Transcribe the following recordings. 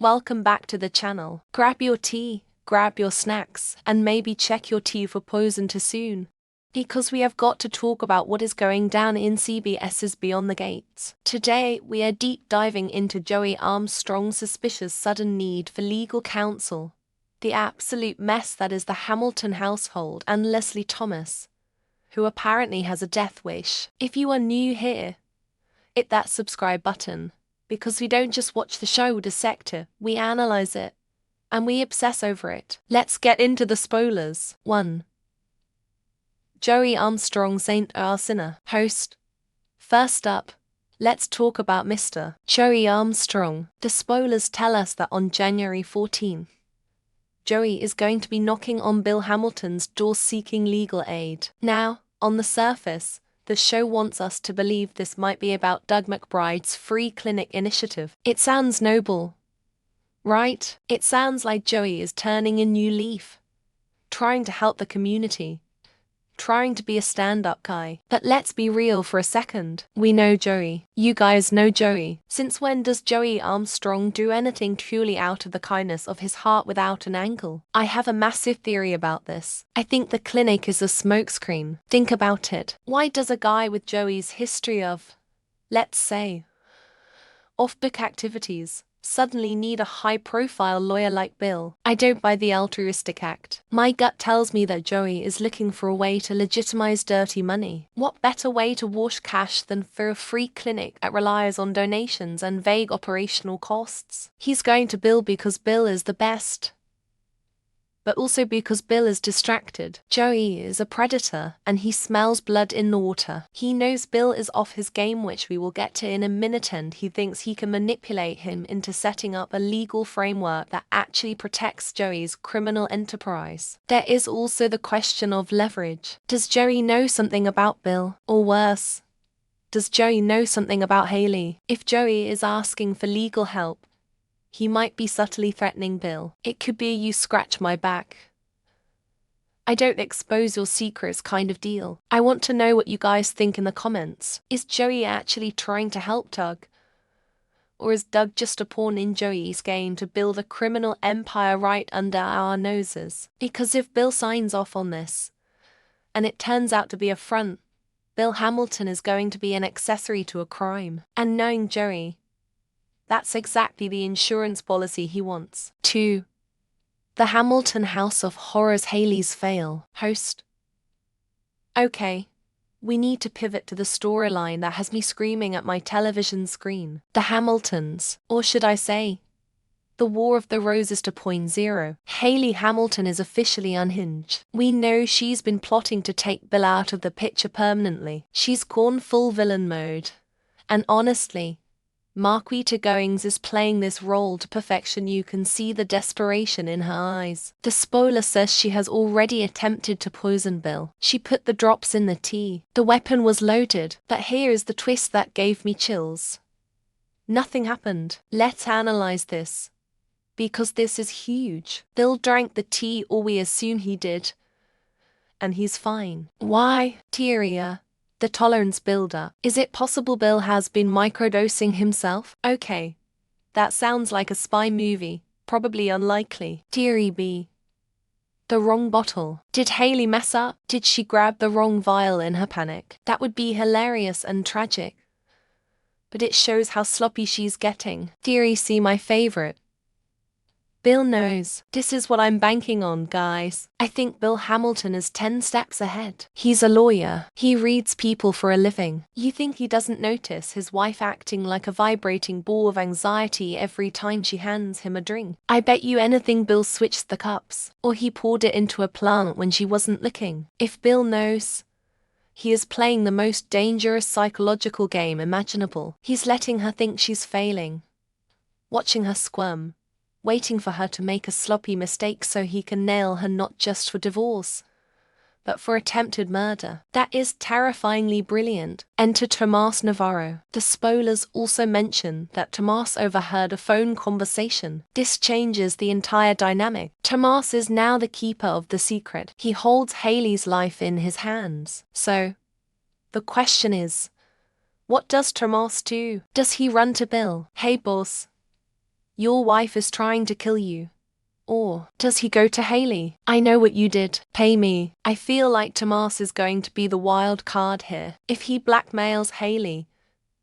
welcome back to the channel. Grab your tea, grab your snacks, and maybe check your tea for poison too soon. Because we have got to talk about what is going down in CBS's Beyond the Gates. Today, we are deep diving into Joey Armstrong's suspicious sudden need for legal counsel, the absolute mess that is the Hamilton household, and Leslie Thomas, who apparently has a death wish. If you are new here, hit that subscribe button, because we don't just watch the show or dissect it, we analyze it, and we obsess over it. Let's get into the spoilers. 1. Joey Armstrong Saint Sinner, host. First up, let's talk about Mr. Joey Armstrong. The spoilers tell us that on January 14, Joey is going to be knocking on Bill Hamilton's door seeking legal aid. Now, on the surface, the show wants us to believe this might be about Doug McBride's free clinic initiative. It sounds noble, right? It sounds like Joey is turning a new leaf, trying to help the community, trying to be a stand-up guy. But let's be real for a second. We know Joey. You guys know Joey. Since when does Joey Armstrong do anything truly out of the kindness of his heart without an angle? I have a massive theory about this. I think the clinic is a smokescreen. Think about it. Why does a guy with Joey's history of, let's say, off-book activities suddenly need a high-profile lawyer like Bill? I don't buy the altruistic act. My gut tells me that Joey is looking for a way to legitimize dirty money. What better way to wash cash than for a free clinic that relies on donations and vague operational costs? He's going to Bill because Bill is the best, but also because Bill is distracted. Joey is a predator, and he smells blood in the water. He knows Bill is off his game, which we will get to in a minute, and he thinks he can manipulate him into setting up a legal framework that actually protects Joey's criminal enterprise. There is also the question of leverage. Does Joey know something about Bill? Or worse, does Joey know something about Hayley? If Joey is asking for legal help, he might be subtly threatening Bill. It could be a "you scratch my back, I don't expose your secrets" kind of deal. I want to know what you guys think in the comments. Is Joey actually trying to help Doug? Or is Doug just a pawn in Joey's game to build a criminal empire right under our noses? Because if Bill signs off on this, and it turns out to be a front, Bill Hamilton is going to be an accessory to a crime. And knowing Joey, that's exactly the insurance policy he wants. 2. The Hamilton House of Horrors Hayley's fail, host. Okay, we need to pivot to the storyline that has me screaming at my television screen. The Hamiltons, or should I say, the War of the Roses 2.0. Hayley Hamilton is officially unhinged. We know she's been plotting to take Bill out of the picture permanently. She's gone full villain mode. And honestly, Marquita Goings is playing this role to perfection. You can see the desperation in her eyes. The spoiler says she has already attempted to poison Bill. She put the drops in the tea. The weapon was loaded. But here is the twist that gave me chills. Nothing happened. Let's analyze this, because this is huge. Bill drank the tea, or we assume he did, and he's fine. Why? Teria. The tolerance builder. Is it possible Bill has been microdosing himself? Okay, that sounds like a spy movie. Probably unlikely. Theory B. The wrong bottle. Did Hayley mess up? Did she grab the wrong vial in her panic? That would be hilarious and tragic, but it shows how sloppy she's getting. Theory C, my favorite. Bill knows. This is what I'm banking on, guys. I think Bill Hamilton is 10 steps ahead. He's a lawyer. He reads people for a living. You think he doesn't notice his wife acting like a vibrating ball of anxiety every time she hands him a drink? I bet you anything Bill switched the cups, or he poured it into a plant when she wasn't looking. If Bill knows, he is playing the most dangerous psychological game imaginable. He's letting her think she's failing, watching her squirm, waiting for her to make a sloppy mistake so he can nail her not just for divorce, but for attempted murder. That is terrifyingly brilliant. Enter Tomas Navarro. The spoilers also mention that Tomas overheard a phone conversation. This changes the entire dynamic. Tomas is now the keeper of the secret. He holds Hayley's life in his hands. So, the question is, what does Tomas do? Does he run to Bill? Hey boss, Your wife is trying to kill you. Or does he go to Hayley? I know what you did. Pay me. I feel like Tomas is going to be the wild card here. If he blackmails Hayley,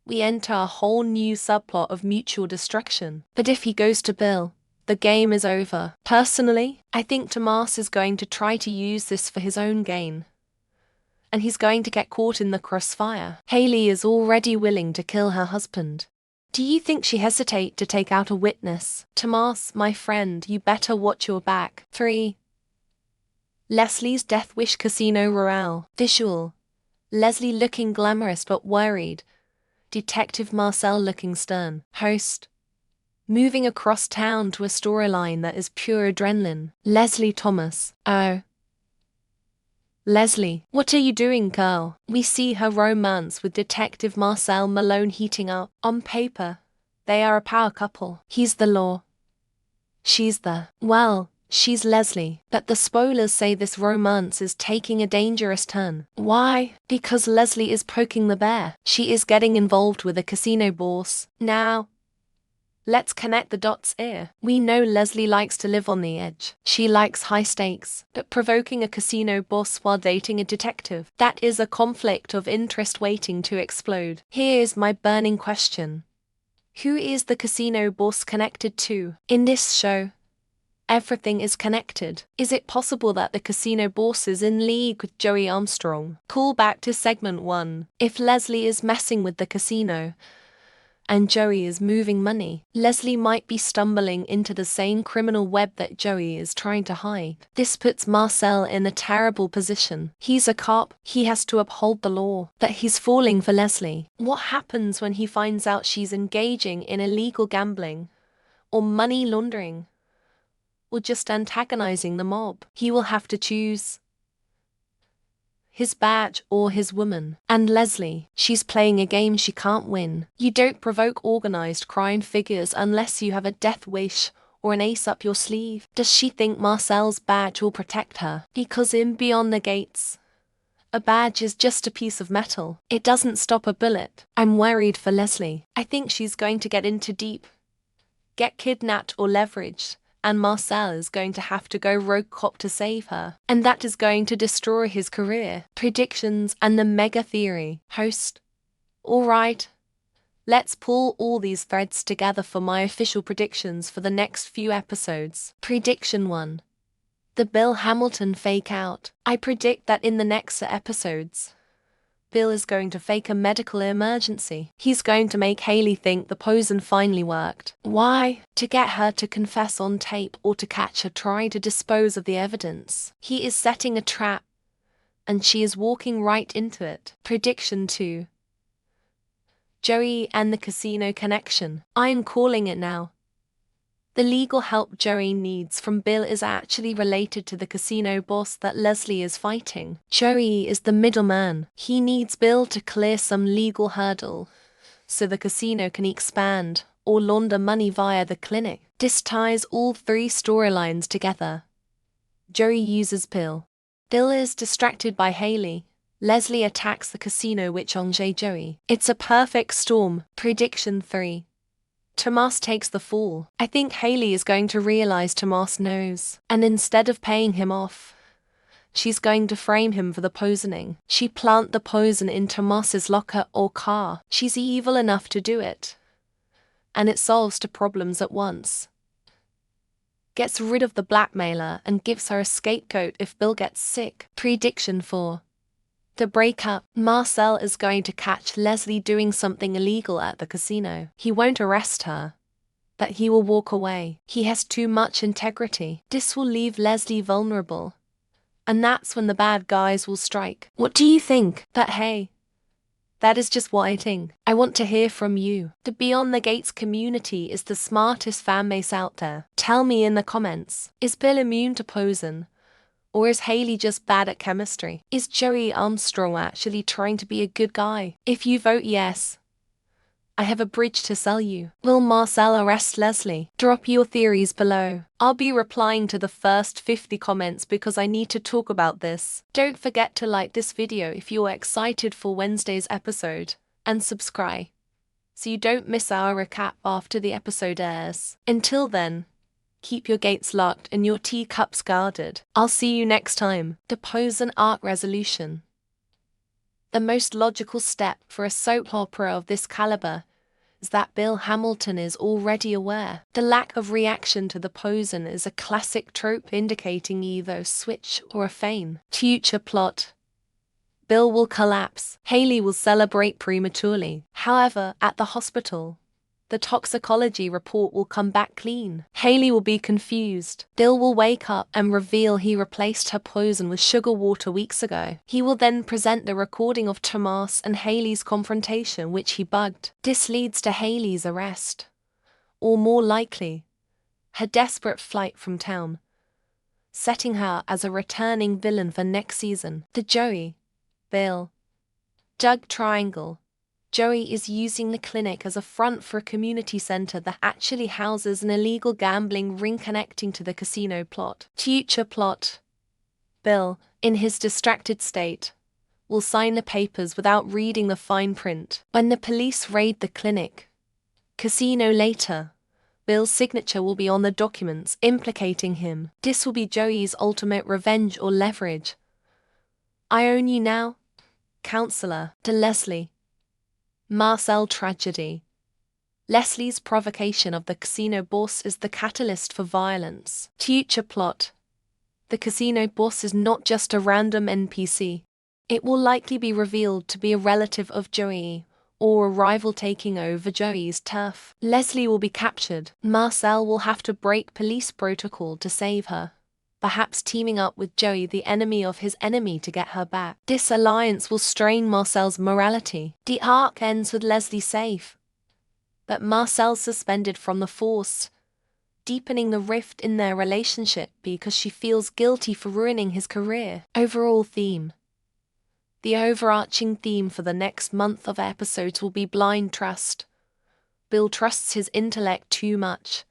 we enter a whole new subplot of mutual destruction. But if he goes to Bill, the game is over. Personally, I think Tomas is going to try to use this for his own gain. And he's going to get caught in the crossfire. Hayley is already willing to kill her husband. Do you think she hesitate to take out a witness? Tomas, my friend, you better watch your back. 3. Leslie's Death Wish Casino Royale. Visual. Leslie looking glamorous but worried. Detective Marcel looking stern. Host. Moving across town to a storyline that is pure adrenaline. Leslie Tomas. Oh. Leslie, what are you doing, girl? We see her romance with Detective Marcel Malone heating up. On paper, they are a power couple. He's the law. She's she's Leslie. But the spoilers say this romance is taking a dangerous turn. Why? Because Leslie is poking the bear. She is getting involved with a casino boss. Now, let's connect the dots here. We know Leslie likes to live on the edge. She likes high stakes, but provoking a casino boss while dating a detective, that is a conflict of interest waiting to explode. Here's my burning question. Who is the casino boss connected to? In this show, everything is connected. Is it possible that the casino boss is in league with Joey Armstrong? Call back to segment 1. If Leslie is messing with the casino, and Joey is moving money, Leslie might be stumbling into the same criminal web that Joey is trying to hide. This puts Marcel in a terrible position. He's a cop, he has to uphold the law, but he's falling for Leslie. What happens when he finds out she's engaging in illegal gambling, or money laundering, or just antagonizing the mob? He will have to choose his badge or his woman. And Leslie, she's playing a game she can't win. You don't provoke organized crime figures unless you have a death wish or an ace up your sleeve. Does she think Marcel's badge will protect her? Because in Beyond the Gates, a badge is just a piece of metal. It doesn't stop a bullet. I'm worried for Leslie. I think she's going to get into deep, get kidnapped or leveraged, and Marcel is going to have to go rogue cop to save her. And that is going to destroy his career. Predictions and the mega theory. Host. Alright. Let's pull all these threads together for my official predictions for the next few episodes. Prediction 1. The Bill Hamilton fake out. I predict that in the next episodes, Bill is going to fake a medical emergency. He's going to make Hayley think the poison finally worked. Why? To get her to confess on tape or to catch her trying to dispose of the evidence. He is setting a trap, and she is walking right into it. Prediction 2. Joey and the casino connection. I am calling it now. The legal help Joey needs from Bill is actually related to the casino boss that Leslie is fighting. Joey is the middleman. He needs Bill to clear some legal hurdle so the casino can expand or launder money via the clinic. This ties all 3 storylines together. Joey uses Bill. Bill is distracted by Hayley. Leslie attacks the casino which engages Joey. It's a perfect storm. Prediction 3. Tomas takes the fall. I think Hayley is going to realize Tomas knows, and instead of paying him off, she's going to frame him for the poisoning. She plant the poison in Tomas's locker or car. She's evil enough to do it, and it solves 2 problems at once. Gets rid of the blackmailer and gives her a scapegoat if Bill gets sick. Prediction 4. The breakup. Marcel is going to catch Leslie doing something illegal at the casino. He won't arrest her, but he will walk away. He has too much integrity. This will leave Leslie vulnerable, and that's when the bad guys will strike. What do you think? But hey, that is just what I think. I want to hear from you. The Beyond the Gates community is the smartest fan base out there. Tell me in the comments. Is Bill immune to poison? Or is Hayley just bad at chemistry? Is Joey Armstrong actually trying to be a good guy? If you vote yes, I have a bridge to sell you. Will Marcel arrest Leslie? Drop your theories below. I'll be replying to the first 50 comments because I need to talk about this. Don't forget to like this video if you're excited for Wednesday's episode, and subscribe. so you don't miss our recap after the episode airs. Until then, keep your gates locked and your teacups guarded. I'll see you next time. Depose and arc resolution. The most logical step for a soap opera of this caliber is that Bill Hamilton is already aware. The lack of reaction to the poison is a classic trope indicating either a switch or a feign. Future plot. Bill will collapse. Hayley will celebrate prematurely. However, at the hospital, the toxicology report will come back clean. Hayley will be confused. Bill will wake up and reveal he replaced her poison with sugar water weeks ago. He will then present the recording of Tomas and Hayley's confrontation, which he bugged. This leads to Hayley's arrest, or more likely, her desperate flight from town, setting her as a returning villain for next season. The Joey, Bill, Doug triangle. Joey is using the clinic as a front for a community center that actually houses an illegal gambling ring connecting to the casino plot. Future plot. Bill, in his distracted state, will sign the papers without reading the fine print. When the police raid the clinic, casino later, Bill's signature will be on the documents implicating him. This will be Joey's ultimate revenge or leverage. I own you now, counselor. To Leslie. Marcel tragedy. Leslie's provocation of the casino boss is the catalyst for violence. Future plot. The casino boss is not just a random NPC. It will likely be revealed to be a relative of Joey, or a rival taking over Joey's turf. Leslie will be captured. Marcel will have to break police protocol to save her, perhaps teaming up with Joey, the enemy of his enemy, to get her back. This alliance will strain Marcel's morality. The arc ends with Leslie safe, but Marcel suspended from the force, deepening the rift in their relationship because she feels guilty for ruining his career. Overall theme. The overarching theme for the next month of episodes will be blind trust. Bill trusts his intellect too much.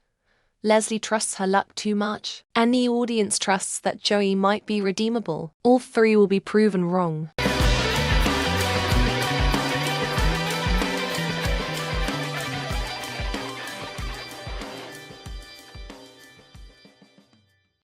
Leslie trusts her luck too much, and the audience trusts that Joey might be redeemable. All three will be proven wrong.